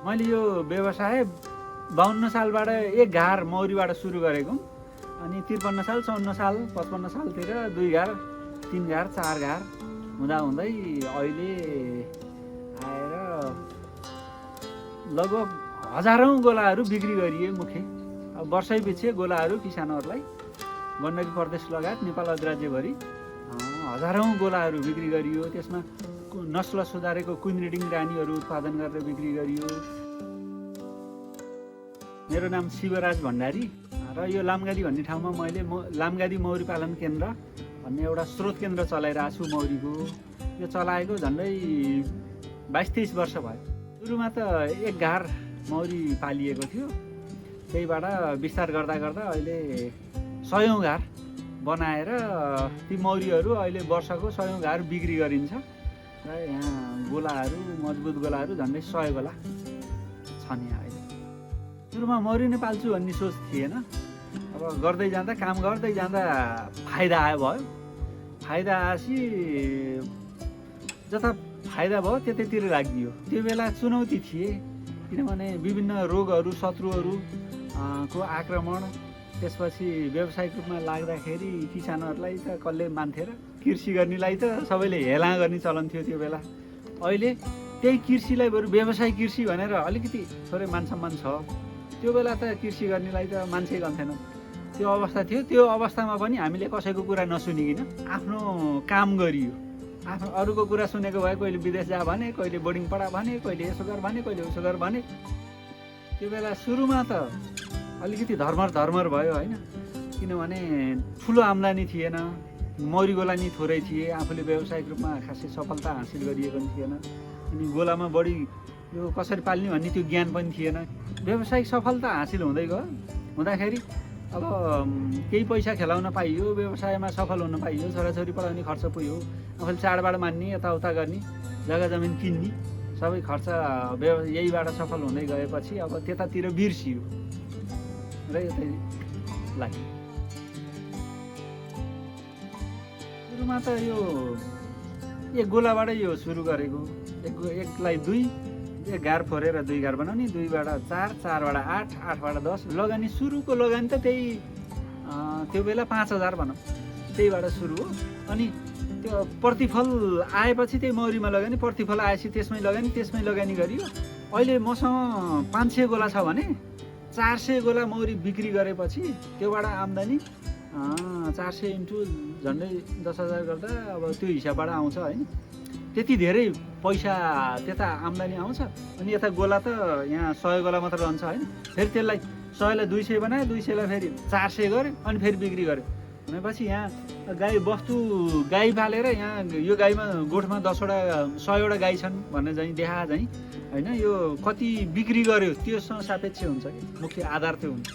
मैले यो व्यवसाय 52 सालबाट एक घार मौरीबाट सुरु गरेको, अनि 53 साल 54 साल 55 सालतिर 2 घार 3 घार 4 घार हुँदा हुँदै अहिले आएर लगभग हजारौँ गोलाहरू बिक्री गरिए मुखे। अब वर्षै पछि गोलाहरू किसानहरूलाई गण्डकी प्रदेश लगायत नेपाल अधिराज्यभरि हजारौँ गोलाहरू बिक्री गरियो। त्यसमा नस्ल सुधारेको क्विन रिडिङ रानीहरू उत्पादन गरेर बिक्री गरियो। मेरो नाम शिवराज भण्डारी र यो लामगादी भन्ने ठाउँमा मैले लामगादी मौरी पालन केन्द्र भन्ने एउटा स्रोत केन्द्र चलाइरहेको छु मौरीको। यो चलाएको झन्डै 22-23 वर्ष भयो। सुरुमा त एक घार मौरी पालिएको थियो, त्यहीबाट विस्तार गर्दा गर्दा अहिले 100औँ घार बनाएर ती मौरीहरू अहिले वर्षको 100औँ घार बिक्री गरिन्छ र यहाँ गोलाहरू मजबुत गोलाहरू झन्डै 100 गोला छन् यहाँ अहिले। सुरुमा मौरी नै पाल्छु भन्ने सोच थिएन। अब गर्दै जाँदा काम गर्दै जाँदा फाइदा भयो। फाइदा आएपछि जता फाइदा भयो त्यतैतिर लागियो। त्यो बेला चुनौती थिए, किनभने विभिन्न रोगहरू शत्रुहरू को आक्रमण, त्यसपछि व्यावसायिक रूपमा लाग्दाखेरि किसानहरूलाई त कसले मान्थे र, कृषि गर्नेलाई त सबैले हेला गर्ने चलन थियो त्यो बेला। अहिले त्यही कृषिलाई बरु व्यवसायिक कृषि भनेर अलिकति थोरै मान सम्मान छ। त्यो बेला त कृषि गर्नेलाई त मान्छे गन्थेन, त्यो अवस्था थियो। त्यो अवस्थामा पनि हामीले कसैको कुरा नसुनिकन आफ्नो काम गरियो। आफ्नो अरूको कुरा सुनेको भए कहिले विदेश जा भने, कहिले बोर्डिङ पढा भने, कहिले यसो गर भने, कहिले उसो गर भने। त्यो बेला सुरुमा त अलिकति धर्मर भयो होइन, किनभने ठुलो आम्दानी थिएन, मौरी गोला नि थोरै थिए, आफूले व्यावसायिक रूपमा खासै सफलता हासिल गरिएको पनि थिएन। अनि गोलामा बढी यो कसरी पाल्ने भन्ने त्यो ज्ञान पनि थिएन। व्यावसायिक सफलता हासिल हुँदै गयो, हुँदाखेरि अब केही पैसा खेलाउन पाइयो, व्यवसायमा सफल हुन पाइयो, छोराछोरी पढाउने खर्च पुग्यो, आफूले चाडबाड मान्ने, यताउता गर्ने, जग्गा जमिन किन्ने, सबै खर्च यहीबाट सफल हुँदै गएपछि अब त्यतातिर बिर्सियो र यतै लाग्यो। सुरुमा त यो एक गोलाबाटै यो सुरु गरेको। एकलाई 2, एक घार फोरेर 2 घार बनाउने, 2बाट 4, 4बाट 8, 8बाट 10 लगानी। सुरुको लगानी त त्यही त्यो बेला 5000 भनौँ, त्यहीबाट सुरु हो। अनि त्यो प्रतिफल आएपछि त्यही मौरीमा लगानी, प्रतिफल आएपछि त्यसमै लगानी गरियो। अहिले मसँग 500 गोला छ भने 400 गोला मौरी बिक्री गरेपछि त्योबाट आम्दानी 400 इन्टु झन्डै 10,000 गर्दा अब त्यो हिसाबबाट आउँछ होइन। त्यति धेरै पैसा त्यता आम्दानी आउँछ। अनि यता गोला त यहाँ 100 गोला मात्र रहन्छ होइन। फेरि त्यसलाई 100लाई 200 बनायो, 200लाई फेरि 400 गऱ्यो, अनि फेरि बिक्री गऱ्यो भनेपछि यहाँ गाई पालेर यहाँ यो गाईमा गोठमा 100वटा गाई छन् भन्ने चाहिँ देखा चाहिँ होइन। यो कति बिक्री गर्यो त्योसँग सापेक्ष हुन्छ कि, मुख्य आधार त्यो हुन्छ।